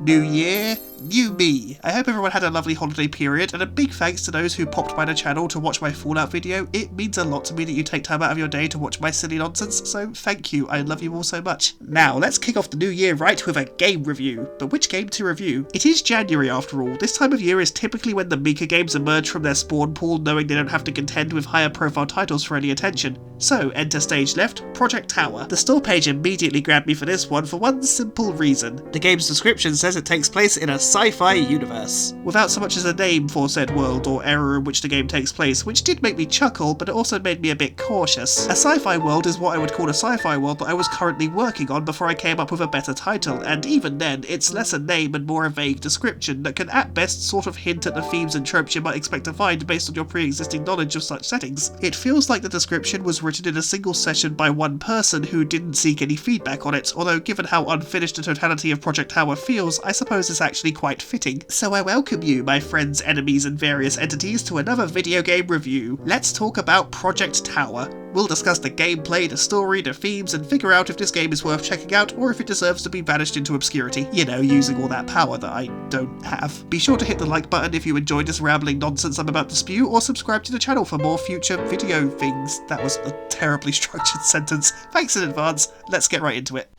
New year, new me. I hope everyone had a lovely holiday period, and a big thanks to those who popped by the channel to watch my Fallout video. It means a lot to me that you take time out of your day to watch my silly nonsense, so thank you, I love you all so much. Now, let's kick off the new year right with a game review. But which game to review? It is January after all. This time of year is typically when the meeker games emerge from their spawn pool, knowing they don't have to contend with higher profile titles for any attention. So, enter stage left, Project Tower. The store page immediately grabbed me for this one for one simple reason. The game's description says it takes place in a sci-fi universe, without so much as a name for said world or era in which the game takes place, which did make me chuckle, but it also made me a bit cautious. A sci-fi world is what I would call a sci-fi world that I was currently working on before I came up with a better title, and even then, it's less a name and more a vague description that can at best sort of hint at the themes and tropes you might expect to find based on your pre-existing knowledge of such settings. It feels like the description was written in a single session by one person who didn't seek any feedback on it, although given how unfinished the totality of Project Tower feels, I suppose it's actually quite fitting. So I welcome you, my friends, enemies and various entities, to another video game review. Let's talk about Project Tower. We'll discuss the gameplay, the story, the themes, and figure out if this game is worth checking out or if it deserves to be banished into obscurity. You know, using all that power that I don't have. Be sure to hit the like button if you enjoyed this rambling nonsense I'm about to spew, or subscribe to the channel for more future video things. That was a terribly structured sentence. Thanks in advance. Let's get right into it.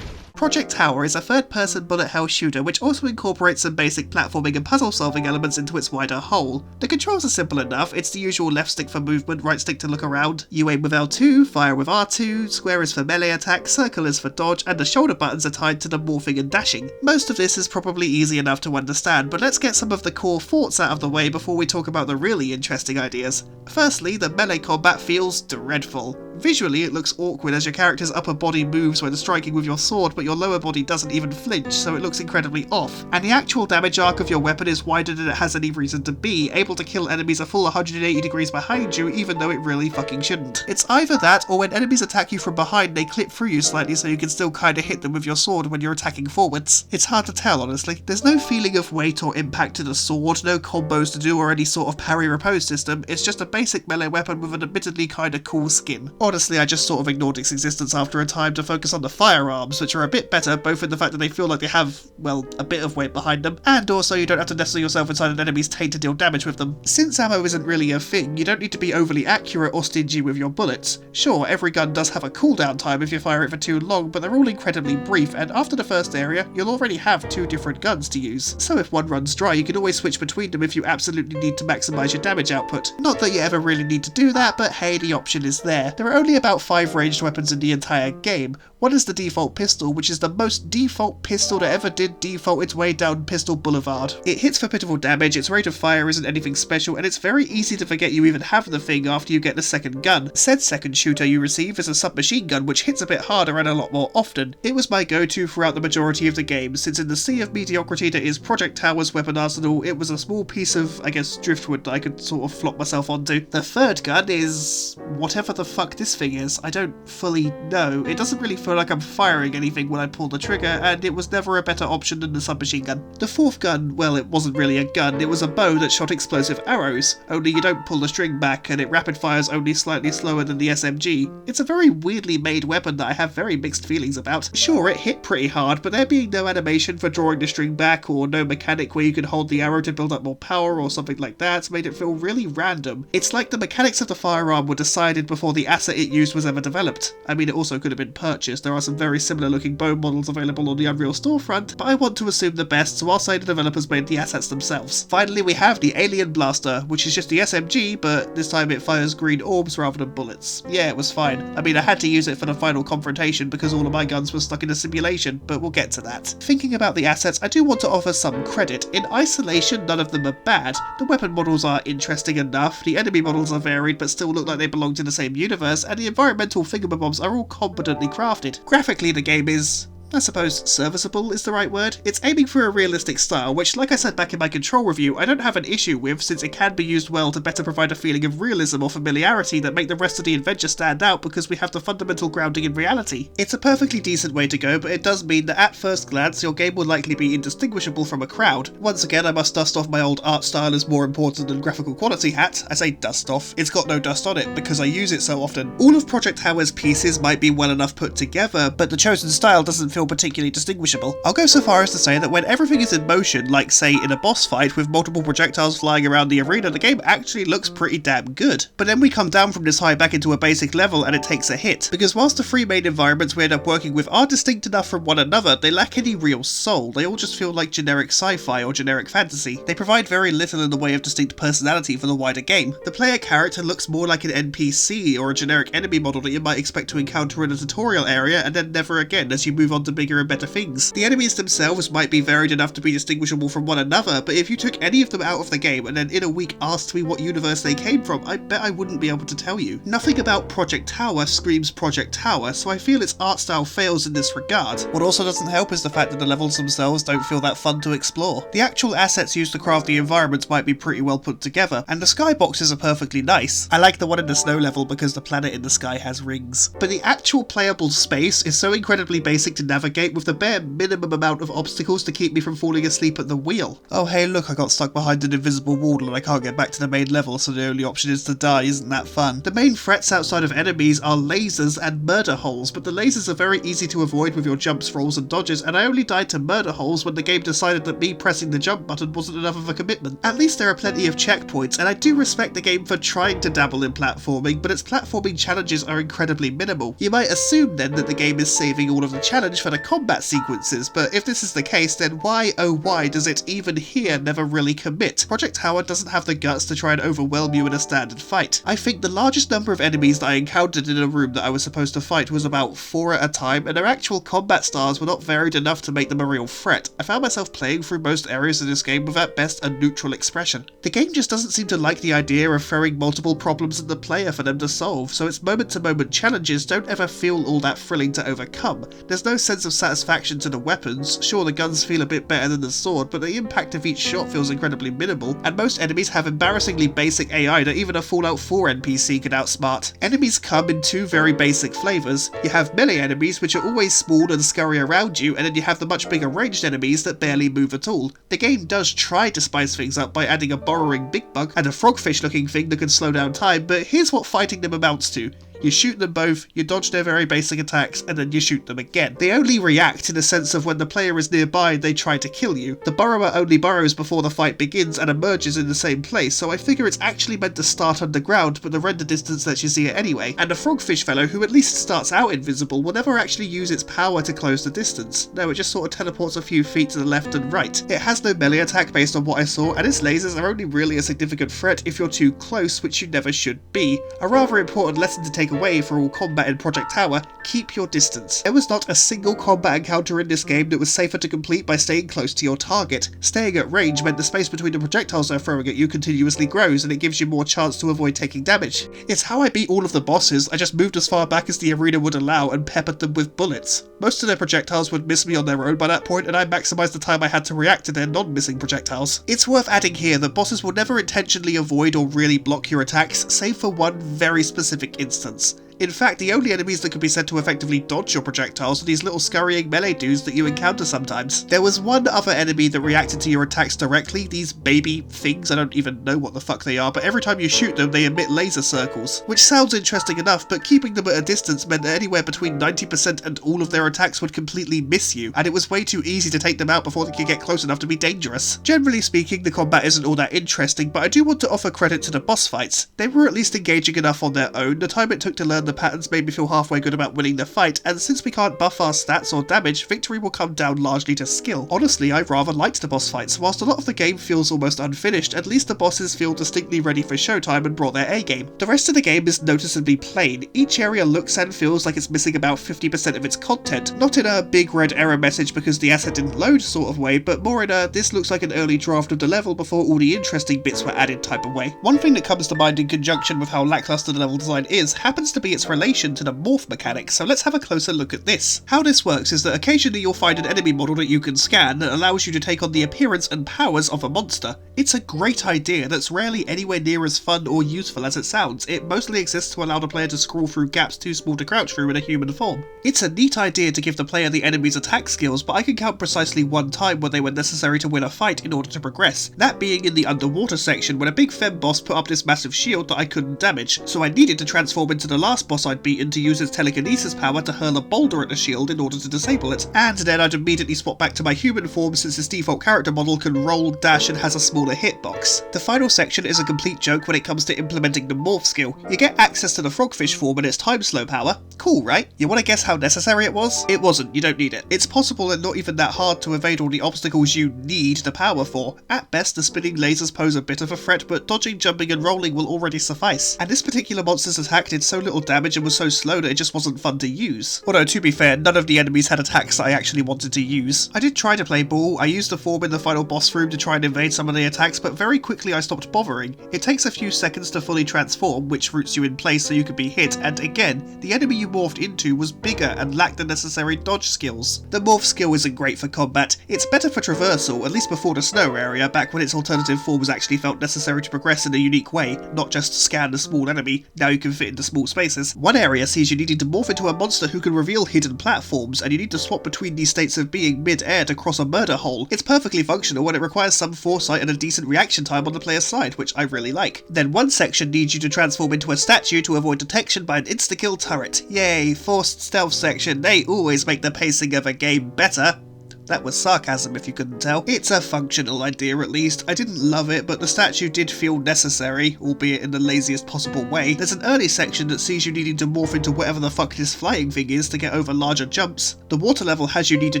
Project Tower is a third-person bullet hell shooter which also incorporates some basic platforming and puzzle-solving elements into its wider whole. The controls are simple enough. It's the usual left stick for movement, right stick to look around. You aim with L2, fire with R2, square is for melee attack, circle is for dodge, and the shoulder buttons are tied to the morphing and dashing. Most of this is probably easy enough to understand, but let's get some of the core thoughts out of the way before we talk about the really interesting ideas. Firstly, the melee combat feels dreadful. Visually, it looks awkward as your character's upper body moves when striking with your sword, but your lower body doesn't even flinch, so it looks incredibly off. And the actual damage arc of your weapon is wider than it has any reason to be, able to kill enemies a full 180 degrees behind you, even though it really fucking shouldn't. It's either that, or when enemies attack you from behind, they clip through you slightly so you can still kinda hit them with your sword when you're attacking forwards. It's hard to tell, honestly. There's no feeling of weight or impact to the sword, no combos to do or any sort of parry repose system. It's just a basic melee weapon with an admittedly kinda cool skin. Honestly, I just sort of ignored its existence after a time to focus on the firearms, which are a bit better, both in the fact that they feel like they have, well, a bit of weight behind them, and also you don't have to nestle yourself inside an enemy's taint to deal damage with them. Since ammo isn't really a thing, you don't need to be overly accurate or stingy with your bullets. Sure, every gun does have a cooldown time if you fire it for too long, but they're all incredibly brief, and after the first area, you'll already have two different guns to use. So if one runs dry, you can always switch between them if you absolutely need to maximise your damage output. Not that you ever really need to do that, but hey, the option is there. There are only about 5 ranged weapons in the entire game. One is the default pistol, which is the most default pistol that ever did default its way down Pistol Boulevard. It hits for pitiful damage, its rate of fire isn't anything special, and it's very easy to forget you even have the thing after you get the second gun. Said second shooter you receive is a submachine gun, which hits a bit harder and a lot more often. It was my go-to throughout the majority of the game, since in the sea of mediocrity that is Project Tower's weapon arsenal, it was a small piece of, I guess, driftwood that I could sort of flop myself onto. The third gun is whatever the fuck this thing is. I don't fully know. It doesn't really feel like I'm firing anything when I pull the trigger, and it was never a better option than the submachine gun. The fourth gun, well, it wasn't really a gun, it was a bow that shot explosive arrows, only you don't pull the string back and it rapid fires only slightly slower than the SMG. It's a very weirdly made weapon that I have very mixed feelings about. Sure, it hit pretty hard, but there being no animation for drawing the string back or no mechanic where you could hold the arrow to build up more power or something like that made it feel really random. It's like the mechanics of the firearm were decided before the asset it used was ever developed. I mean, it also could have been purchased. There are some very similar looking bow models available on the Unreal storefront, but I want to assume the best, so I'll say the developers made the assets themselves. Finally, we have the Alien Blaster, which is just the SMG, but this time it fires green orbs rather than bullets. Yeah, it was fine. I mean, I had to use it for the final confrontation because all of my guns were stuck in a simulation, but we'll get to that. Thinking about the assets, I do want to offer some credit. In isolation, none of them are bad. The weapon models are interesting enough, the enemy models are varied but still look like they belong to the same universe, and the environmental thingamabobs are all competently crafted. Graphically, the game is I suppose serviceable is the right word. It's aiming for a realistic style, which, like I said back in my Control review, I don't have an issue with, since it can be used well to better provide a feeling of realism or familiarity that make the rest of the adventure stand out because we have the fundamental grounding in reality. It's a perfectly decent way to go, but it does mean that at first glance your game will likely be indistinguishable from a crowd. Once again, I must dust off my old art style is more important than graphical quality hat. I say dust off, it's got no dust on it because I use it so often. All of Project Tower's pieces might be well enough put together, but the chosen style doesn't feel particularly distinguishable. I'll go so far as to say that when everything is in motion, like say in a boss fight with multiple projectiles flying around the arena, the game actually looks pretty damn good. But then we come down from this high back into a basic level and it takes a hit, because whilst the three main environments we end up working with are distinct enough from one another, they lack any real soul. They all just feel like generic sci-fi or generic fantasy. They provide very little in the way of distinct personality for the wider game. The player character looks more like an NPC or a generic enemy model that you might expect to encounter in a tutorial area and then never again as you move on to bigger and better things. The enemies themselves might be varied enough to be distinguishable from one another, but if you took any of them out of the game and then in a week asked me what universe they came from, I bet I wouldn't be able to tell you. Nothing about Project Tower screams Project Tower, so I feel its art style fails in this regard. What also doesn't help is the fact that the levels themselves don't feel that fun to explore. The actual assets used to craft the environments might be pretty well put together, and the skyboxes are perfectly nice. I like the one in the snow level because the planet in the sky has rings. But the actual playable space is so incredibly basic to navigate, with the bare minimum amount of obstacles to keep me from falling asleep at the wheel. Oh hey look, I got stuck behind an invisible wall and I can't get back to the main level, so the only option is to die. Isn't that fun? The main threats outside of enemies are lasers and murder holes, but the lasers are very easy to avoid with your jumps, rolls and dodges, and I only died to murder holes when the game decided that me pressing the jump button wasn't enough of a commitment. At least there are plenty of checkpoints, and I do respect the game for trying to dabble in platforming, but its platforming challenges are incredibly minimal. You might assume then that the game is saving all of the challenge for the combat sequences, but if this is the case, then why oh why does it even here never really commit? Project Tower doesn't have the guts to try and overwhelm you in a standard fight. I think the largest number of enemies that I encountered in a room that I was supposed to fight was about 4 at a time, and their actual combat styles were not varied enough to make them a real threat. I found myself playing through most areas of this game with at best a neutral expression. The game just doesn't seem to like the idea of throwing multiple problems at the player for them to solve, so its moment-to-moment challenges don't ever feel all that thrilling to overcome. There's no sense of satisfaction to the weapons. Sure, the guns feel a bit better than the sword, but the impact of each shot feels incredibly minimal, and most enemies have embarrassingly basic AI that even a Fallout 4 NPC could outsmart. Enemies come in two very basic flavours. You have melee enemies, which are always small and scurry around you, and then you have the much bigger ranged enemies that barely move at all. The game does try to spice things up by adding a burrowing big bug and a frogfish looking thing that can slow down time, but here's what fighting them amounts to. You shoot them both, you dodge their very basic attacks, and then you shoot them again. They only react in the sense of when the player is nearby, they try to kill you. The burrower only burrows before the fight begins and emerges in the same place, so I figure it's actually meant to start underground, but the render distance lets you see it anyway. And the frogfish fellow, who at least starts out invisible, will never actually use its power to close the distance. No, it just sort of teleports a few feet to the left and right. It has no melee attack based on what I saw, and its lasers are only really a significant threat if you're too close, which you never should be. A rather important lesson to take away for all combat in Project Tower: keep your distance. There was not a single combat encounter in this game that was safer to complete by staying close to your target. Staying at range meant the space between the projectiles they're throwing at you continuously grows, and it gives you more chance to avoid taking damage. It's how I beat all of the bosses. I just moved as far back as the arena would allow and peppered them with bullets. Most of their projectiles would miss me on their own by that point, and I maximised the time I had to react to their non-missing projectiles. It's worth adding here that bosses will never intentionally avoid or really block your attacks, save for one very specific instance. In fact, the only enemies that could be said to effectively dodge your projectiles are these little scurrying melee dudes that you encounter sometimes. There was one other enemy that reacted to your attacks directly, these baby things. I don't even know what the fuck they are, but every time you shoot them they emit laser circles, which sounds interesting enough, but keeping them at a distance meant that anywhere between 90% and all of their attacks would completely miss you, and it was way too easy to take them out before they could get close enough to be dangerous. Generally speaking, the combat isn't all that interesting, but I do want to offer credit to the boss fights. They were at least engaging enough on their own. The time it took to learn the patterns made me feel halfway good about winning the fight, and since we can't buff our stats or damage, victory will come down largely to skill. Honestly, I rather liked the boss fights. Whilst a lot of the game feels almost unfinished, at least the bosses feel distinctly ready for showtime and brought their A-game. The rest of the game is noticeably plain. Each area looks and feels like it's missing about 50% of its content, not in a big red error message because the asset didn't load sort of way, but more in a this looks like an early draft of the level before all the interesting bits were added type of way. One thing that comes to mind in conjunction with how lackluster the level design is happens to be its relation to the morph mechanic, so let's have a closer look at this. How this works is that occasionally you'll find an enemy model that you can scan that allows you to take on the appearance and powers of a monster. It's a great idea that's rarely anywhere near as fun or useful as it sounds. It mostly exists to allow the player to scroll through gaps too small to crouch through in a human form. It's a neat idea to give the player the enemy's attack skills, but I can count precisely one time when they were necessary to win a fight in order to progress, that being in the underwater section when a big fem boss put up this massive shield that I couldn't damage, so I needed to transform into the last boss I'd beaten to use its telekinesis power to hurl a boulder at the shield in order to disable it, and then I'd immediately swap back to my human form since its default character model can roll, dash and has a smaller hitbox. The final section is a complete joke when it comes to implementing the morph skill. You get access to the frogfish form and its time slow power. Cool, right? You want to guess how necessary it was? It wasn't, you don't need it. It's possible and not even that hard to evade all the obstacles you need the power for. At best, the spinning lasers pose a bit of a threat, but dodging, jumping and rolling will already suffice. And this particular monster's attack did so little damage and was so slow that it just wasn't fun to use. Although to be fair, none of the enemies had attacks that I actually wanted to use. I did try to play ball. I used the form in the final boss room to try and evade some of the attacks, but very quickly I stopped bothering. It takes a few seconds to fully transform, which roots you in place so you could be hit, and again, the enemy you morphed into was bigger and lacked the necessary dodge skills. The morph skill isn't great for combat. It's better for traversal, at least before the snow area, back when its alternative forms actually felt necessary to progress in a unique way, not just scan a small enemy. Now you can fit into small spaces. One area sees you needing to morph into a monster who can reveal hidden platforms, and you need to swap between these states of being mid-air to cross a murder hole. It's perfectly functional and it requires some foresight and a decent reaction time on the player's side, which I really like. Then one section needs you to transform into a statue to avoid detection by an insta-kill turret. Yay, forced stealth section, they always make the pacing of a game better. That was sarcasm if you couldn't tell. It's a functional idea at least. I didn't love it, but the statue did feel necessary, albeit in the laziest possible way. There's an early section that sees you needing to morph into whatever the fuck this flying thing is to get over larger jumps. The water level has you need to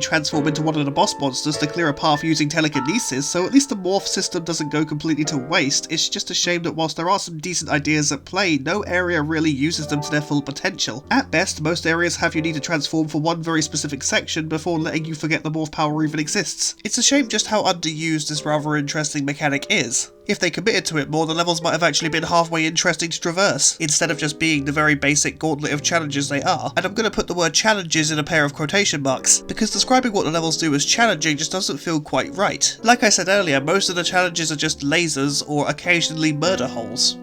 transform into one of the boss monsters to clear a path using telekinesis, so at least the morph system doesn't go completely to waste. It's just a shame that whilst there are some decent ideas at play, no area really uses them to their full potential. At best, most areas have you need to transform for one very specific section before letting you forget the morph power even exists. It's a shame just how underused this rather interesting mechanic is. If they committed to it more, the levels might have actually been halfway interesting to traverse, instead of just being the very basic gauntlet of challenges they are. And I'm going to put the word challenges in a pair of quotation marks, because describing what the levels do as challenging just doesn't feel quite right. Like I said earlier, most of the challenges are just lasers or occasionally murder holes.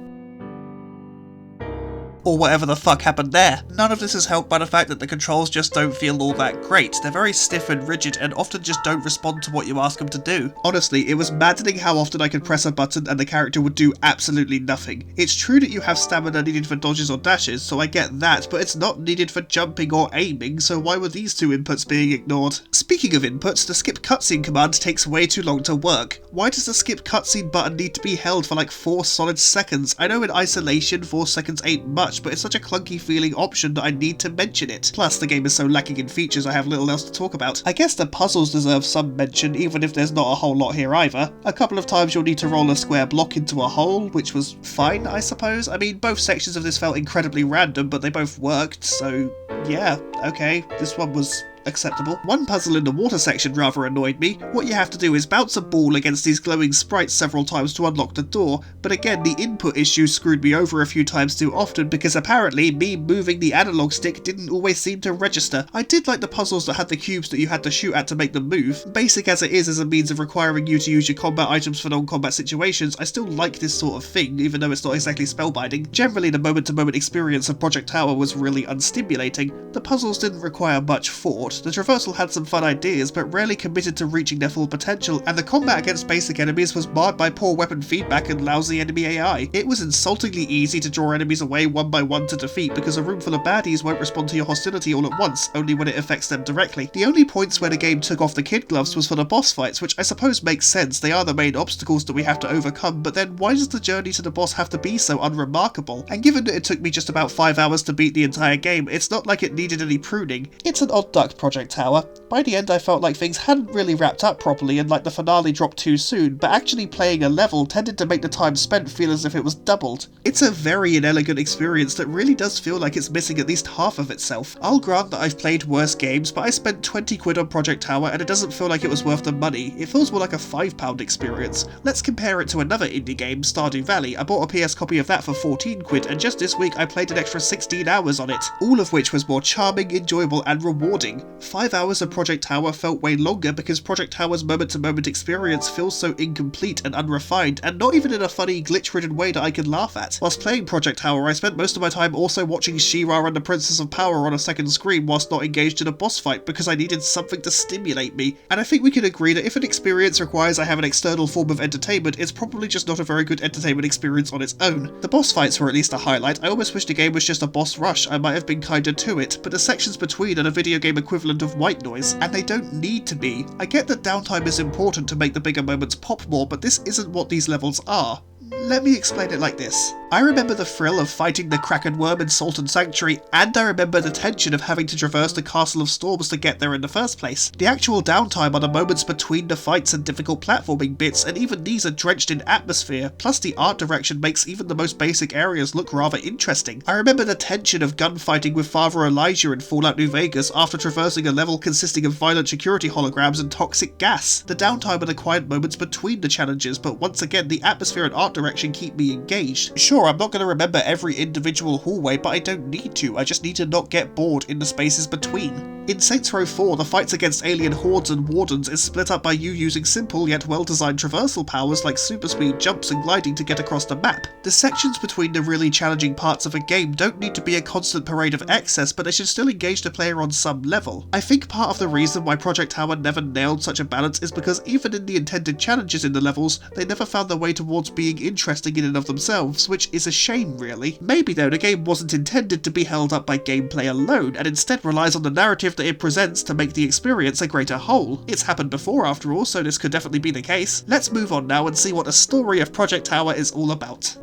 Or whatever the fuck happened there. None of this is helped by the fact that the controls just don't feel all that great. They're very stiff and rigid and often just don't respond to what you ask them to do. Honestly, it was maddening how often I could press a button and the character would do absolutely nothing. It's true that you have stamina needed for dodges or dashes, so I get that, but it's not needed for jumping or aiming, so why were these two inputs being ignored? Speaking of inputs, the skip cutscene command takes way too long to work. Why does the skip cutscene button need to be held for like 4 solid seconds? I know in isolation 4 seconds ain't much, but it's such a clunky feeling option that I need to mention it. Plus, the game is so lacking in features I have little else to talk about. I guess the puzzles deserve some mention, even if there's not a whole lot here either. A couple of times you'll need to roll a square block into a hole, which was fine, I suppose. I mean, both sections of this felt incredibly random, but they both worked, so yeah, okay, this one was acceptable. One puzzle in the water section rather annoyed me. What you have to do is bounce a ball against these glowing sprites several times to unlock the door, but again the input issue screwed me over a few times too often because apparently me moving the analog stick didn't always seem to register. I did like the puzzles that had the cubes that you had to shoot at to make them move. Basic as it is as a means of requiring you to use your combat items for non-combat situations, I still like this sort of thing, even though it's not exactly spellbinding. Generally the moment-to-moment experience of Project Tower was really unstimulating. The puzzles didn't require much thought. The traversal had some fun ideas, but rarely committed to reaching their full potential, and the combat against basic enemies was marred by poor weapon feedback and lousy enemy AI. It was insultingly easy to draw enemies away one by one to defeat because a room full of baddies won't respond to your hostility all at once, only when it affects them directly. The only points where the game took off the kid gloves was for the boss fights, which I suppose makes sense. They are the main obstacles that we have to overcome, but then why does the journey to the boss have to be so unremarkable? And given that it took me just about 5 hours to beat the entire game, it's not like it needed any pruning. It's an odd duck Project Tower. By the end I felt like things hadn't really wrapped up properly and like the finale dropped too soon, but actually playing a level tended to make the time spent feel as if it was doubled. It's a very inelegant experience that really does feel like it's missing at least half of itself. I'll grant that I've played worse games, but I spent 20 quid on Project Tower and it doesn't feel like it was worth the money. It feels more like a £5 experience. Let's compare it to another indie game, Stardew Valley. I bought a PS copy of that for 14 quid and just this week I played an extra 16 hours on it, all of which was more charming, enjoyable and rewarding. 5 hours of Project Tower felt way longer because Project Tower's moment-to-moment experience feels so incomplete and unrefined, and not even in a funny, glitch-ridden way that I can laugh at. Whilst playing Project Tower, I spent most of my time also watching She-Ra and the Princess of Power on a second screen whilst not engaged in a boss fight because I needed something to stimulate me. And I think we can agree that if an experience requires I have an external form of entertainment, it's probably just not a very good entertainment experience on its own. The boss fights were at least a highlight. I almost wish the game was just a boss rush. I might have been kinder to it, but the sections between are the video game equivalent of white noise, and they don't need to be. I get that downtime is important to make the bigger moments pop more, but this isn't what these levels are. Let me explain it like this. I remember the thrill of fighting the Kraken Worm in Salton Sanctuary, and I remember the tension of having to traverse the Castle of Storms to get there in the first place. The actual downtime are the moments between the fights and difficult platforming bits, and even these are drenched in atmosphere, plus the art direction makes even the most basic areas look rather interesting. I remember the tension of gunfighting with Father Elijah in Fallout New Vegas after traversing a level consisting of violent security holograms and toxic gas. The downtime are the quiet moments between the challenges, but once again the atmosphere and art direction keep me engaged. Sure, I'm not going to remember every individual hallway, but I don't need to. I just need to not get bored in the spaces between. In Saints Row 4, the fights against alien hordes and wardens is split up by you using simple yet well-designed traversal powers like super speed, jumps and gliding to get across the map. The sections between the really challenging parts of a game don't need to be a constant parade of excess, but they should still engage the player on some level. I think part of the reason why Project Tower never nailed such a balance is because even in the intended challenges in the levels, they never found their way towards being interesting in and of themselves, which is a shame really. Maybe though the game wasn't intended to be held up by gameplay alone, and instead relies on the narrative that it presents to make the experience a greater whole. It's happened before after all, so this could definitely be the case. Let's move on now and see what the story of Project Tower is all about.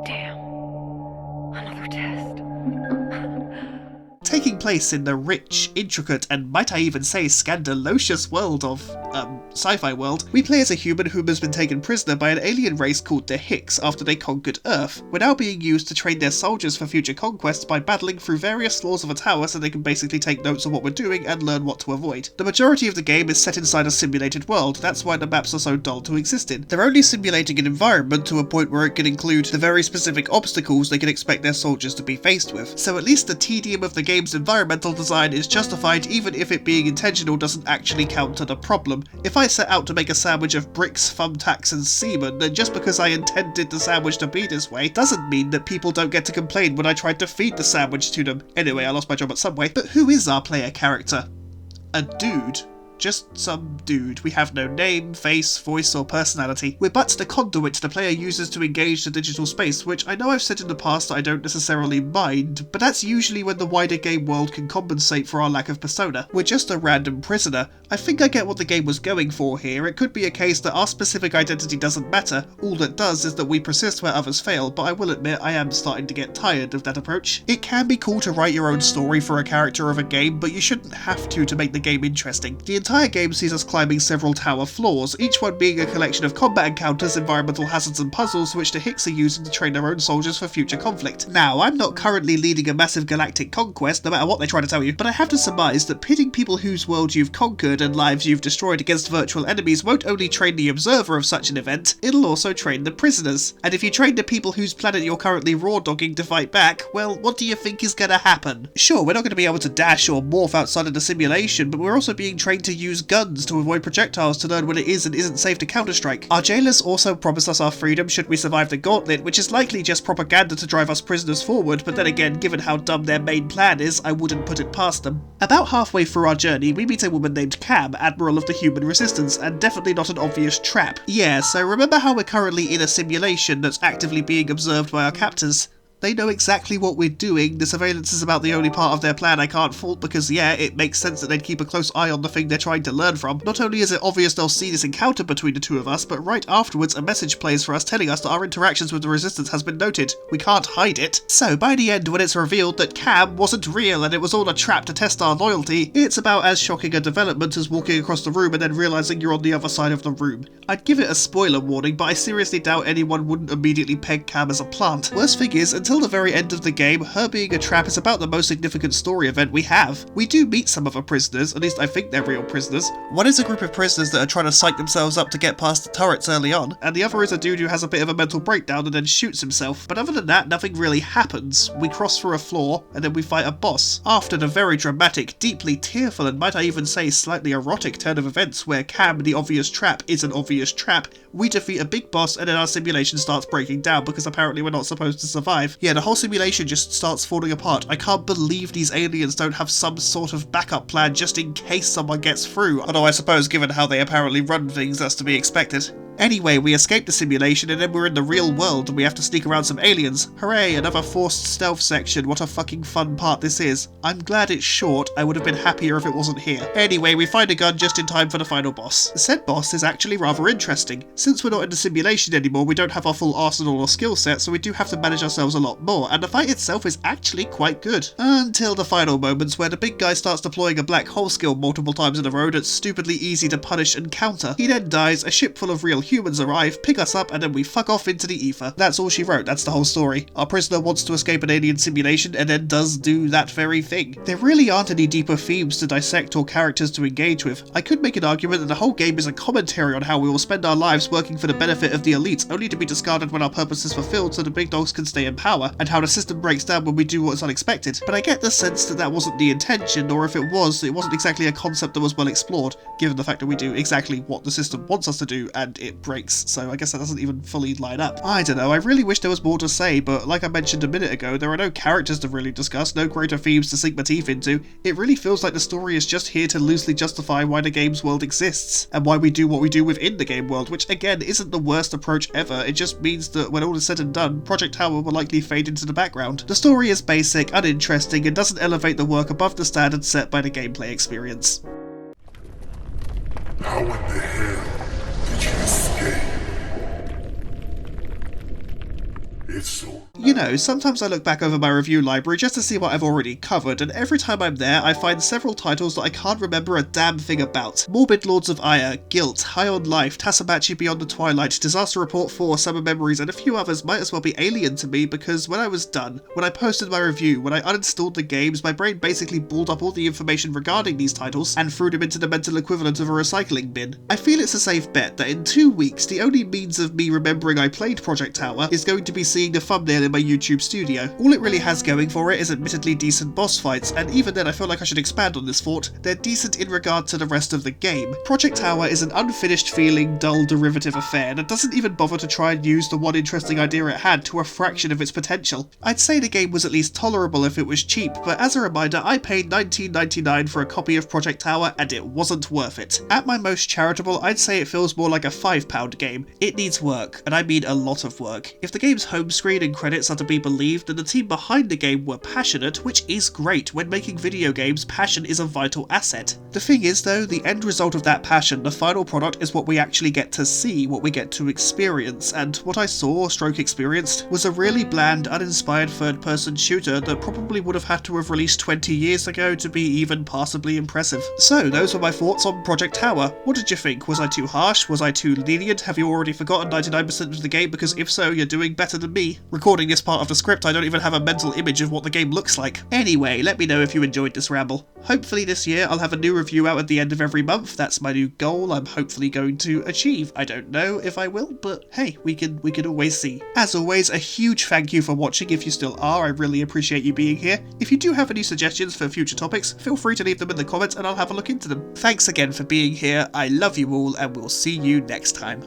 Damn. Another test. Taking place in the rich, intricate, and might I even say scandalocious world of, sci-fi world, we play as a human who has been taken prisoner by an alien race called the Hicks after they conquered Earth. We're now being used to train their soldiers for future conquests by battling through various floors of a tower so they can basically take notes on what we're doing and learn what to avoid. The majority of the game is set inside a simulated world, that's why the maps are so dull to exist in. They're only simulating an environment to a point where it can include the very specific obstacles they can expect their soldiers to be faced with, so at least the tedium of the game's environmental design is justified even if it being intentional doesn't actually counter the problem. If I set out to make a sandwich of bricks, thumbtacks and semen, then just because I intended the sandwich to be this way doesn't mean that people don't get to complain when I tried to feed the sandwich to them. Anyway, I lost my job at Subway. But who is our player character? A dude. Just some dude. We have no name, face, voice or personality. We're but the conduit the player uses to engage the digital space, which I know I've said in the past that I don't necessarily mind, but that's usually when the wider game world can compensate for our lack of persona. We're just a random prisoner. I think I get what the game was going for here. It could be a case that our specific identity doesn't matter, all that does is that we persist where others fail, but I will admit I am starting to get tired of that approach. It can be cool to write your own story for a character of a game, but you shouldn't have to make the game interesting. The entire game sees us climbing several tower floors, each one being a collection of combat encounters, environmental hazards and puzzles which the Hicks are using to train their own soldiers for future conflict. Now, I'm not currently leading a massive galactic conquest, no matter what they try to tell you, but I have to surmise that pitting people whose world you've conquered and lives you've destroyed against virtual enemies won't only train the observer of such an event, it'll also train the prisoners. And if you train the people whose planet you're currently raw dogging to fight back, well, what do you think is gonna happen? Sure, we're not going to be able to dash or morph outside of the simulation, but we're also being trained to use guns to avoid projectiles to learn when it is and isn't safe to counter-strike. Our jailers also promise us our freedom should we survive the gauntlet, which is likely just propaganda to drive us prisoners forward, but then again, given how dumb their main plan is, I wouldn't put it past them. About halfway through our journey, we meet a woman named Cam, Admiral of the Human Resistance, and definitely not an obvious trap. Yeah, so remember how we're currently in a simulation that's actively being observed by our captors? They know exactly what we're doing. The surveillance is about the only part of their plan I can't fault because, yeah, it makes sense that they'd keep a close eye on the thing they're trying to learn from. Not only is it obvious they'll see this encounter between the two of us, but right afterwards a message plays for us telling us that our interactions with the Resistance has been noted. We can't hide it. So by the end, when it's revealed that Cam wasn't real and it was all a trap to test our loyalty, it's about as shocking a development as walking across the room and then realising you're on the other side of the room. I'd give it a spoiler warning, but I seriously doubt anyone wouldn't immediately peg Cam as a plant. Worst thing is, until the very end of the game, her being a trap is about the most significant story event we have. We do meet some other prisoners, at least I think they're real prisoners. One is a group of prisoners that are trying to psych themselves up to get past the turrets early on, and the other is a dude who has a bit of a mental breakdown and then shoots himself. But other than that, nothing really happens. We cross through a floor, and then we fight a boss. After the very dramatic, deeply tearful, and might I even say slightly erotic turn of events where Cam, the obvious trap, is an obvious trap, we defeat a big boss and then our simulation starts breaking down because apparently we're not supposed to survive. Yeah, the whole simulation just starts falling apart. I can't believe these aliens don't have some sort of backup plan just in case someone gets through, although I suppose given how they apparently run things, that's to be expected. Anyway, we escape the simulation and then we're in the real world and we have to sneak around some aliens. Hooray, another forced stealth section, what a fucking fun part this is. I'm glad it's short, I would have been happier if it wasn't here. Anyway, we find a gun just in time for the final boss. Said boss is actually rather interesting. Since we're not in the simulation anymore, we don't have our full arsenal or skill set, so we do have to manage ourselves a lot more, and the fight itself is actually quite good. Until the final moments where the big guy starts deploying a black hole skill multiple times in a row that's stupidly easy to punish and counter. He then dies, a ship full of real humans arrive, pick us up, and then we fuck off into the ether. That's all she wrote, that's the whole story. Our prisoner wants to escape an alien simulation and then does do that very thing. There really aren't any deeper themes to dissect or characters to engage with. I could make an argument that the whole game is a commentary on how we will spend our lives working for the benefit of the elites, only to be discarded when our purpose is fulfilled so the big dogs can stay in power, and how the system breaks down when we do what is unexpected. But I get the sense that that wasn't the intention, or if it wasn't exactly a concept that was well explored, given the fact that we do exactly what the system wants us to do and it breaks. So I guess that doesn't even fully line up. I don't know, I really wish there was more to say, but like I mentioned a minute ago, there are no characters to really discuss, no greater themes to sink my teeth into. It really feels like the story is just here to loosely justify why the game's world exists, and why we do what we do within the game world, which again isn't the worst approach ever. It just means that when all is said and done, Project Tower will likely fade into the background. The story is basic, uninteresting, and doesn't elevate the work above the standards set by the gameplay experience. How in the hell did you escape? It's so... You know, sometimes I look back over my review library just to see what I've already covered, and every time I'm there I find several titles that I can't remember a damn thing about. Morbid Lords of Ire, Guilt, High on Life, Tassabachi Beyond the Twilight, Disaster Report 4, Summer Memories, and a few others might as well be alien to me because when I was done, when I posted my review, when I uninstalled the games, my brain basically balled up all the information regarding these titles and threw them into the mental equivalent of a recycling bin. I feel it's a safe bet that in 2 weeks the only means of me remembering I played Project Tower is going to be seeing the thumbnail in my YouTube studio. All it really has going for it is admittedly decent boss fights, and even then I feel like I should expand on this thought. They're decent in regard to the rest of the game. Project Tower is an unfinished feeling, dull derivative affair that doesn't even bother to try and use the one interesting idea it had to a fraction of its potential. I'd say the game was at least tolerable if it was cheap, but as a reminder, I paid $19.99 for a copy of Project Tower and it wasn't worth it. At my most charitable, I'd say it feels more like a £5 game. It needs work, and I mean a lot of work. If the game's home screen and credits are to be believed, then the team behind the game were passionate, which is great. When making video games, passion is a vital asset. The thing is though, the end result of that passion, the final product, is what we actually get to see, what we get to experience, and what I saw, stroke experienced, was a really bland, uninspired third-person shooter that probably would have had to have released 20 years ago to be even passably impressive. So those were my thoughts on Project Tower. What did you think? Was I too harsh? Was I too lenient? Have you already forgotten 99% of the game? Because if so, you're doing better than me. Recording this part of the script, I don't even have a mental image of what the game looks like. Anyway, let me know if you enjoyed this ramble. Hopefully this year I'll have a new review out at the end of every month. That's my new goal I'm hopefully going to achieve. I don't know if I will, but hey, we can always see. As always, a huge thank you for watching if you still are. I really appreciate you being here. If you do have any suggestions for future topics, feel free to leave them in the comments and I'll have a look into them. Thanks again for being here. I love you all and we'll see you next time.